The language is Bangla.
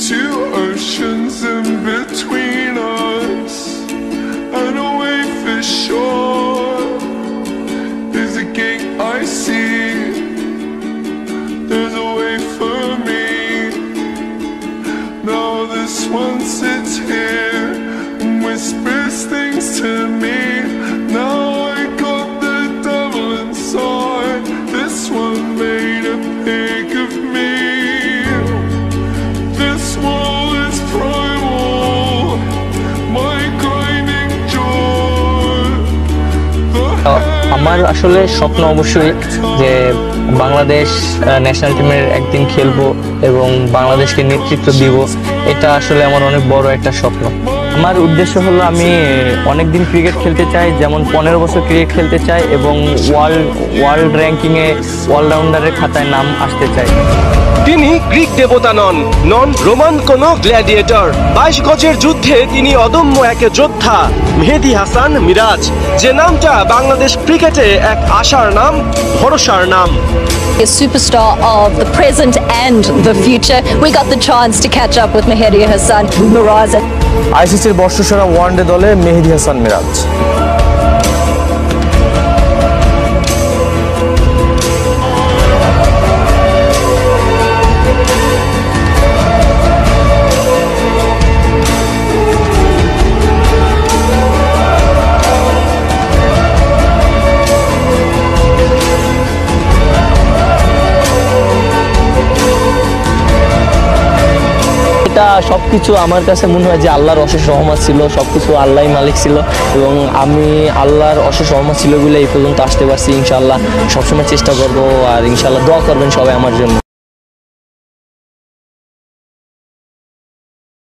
Two oceans in between us, and away for shore. There's a gate I see, there's a way for me. Now this one sits here and whispers things to me. Now I got the devil inside. This one made a pig of me. This wall is primal, my grinding jaw. আমার আসলে স্বপ্ন অবশ্যই যে বাংলাদেশ ন্যাশনাল টিমের একদিন খেলবো এবং বাংলাদেশকে নেতৃত্ব দিব। এটা আসলে আমার অনেক বড় একটা স্বপ্ন। আমার উদ্দেশ্য হলো আমি অনেকদিন ক্রিকেট খেলতে চাই, যেমন 15 বছর ক্রিকেট খেলতে চাই এবং ওয়ার্ল্ড র্যাঙ্কিংয়ে অলরাউন্ডারের খাতায় নাম আসতে চাই। তিনি গ্রিক দেবতা নন রোমান কোনো গ্ল্যাডিয়েটর। 22 গজের যুদ্ধে তিনি অদম্য এক যোদ্ধা মেহেদী হাসান মিরাজ, যে নামটা বাংলাদেশ ক্রিকেটে এক আশার নাম, ভরসার নাম। A superstar of the present and the future. We got the chance to catch up with Mehedy Hasan Miraz. আইসিসির বর্ষসেরা ওয়ানডে দলে মেহেদী হাসান মিরাজ। এটা সবকিছু আমার কাছে মনে হয় যে আল্লাহর অশেষ রহমত ছিল, সবকিছু আল্লাহই মালিক ছিল এবং আমি আল্লাহর অশেষ রহমত ছিল বলে এই পর্যন্ত আসতে পারছি। ইনশাআল্লাহ সবসময় চেষ্টা করবো, আর ইনশাআল্লাহ দোয়া করবেন সবাই আমার জন্য।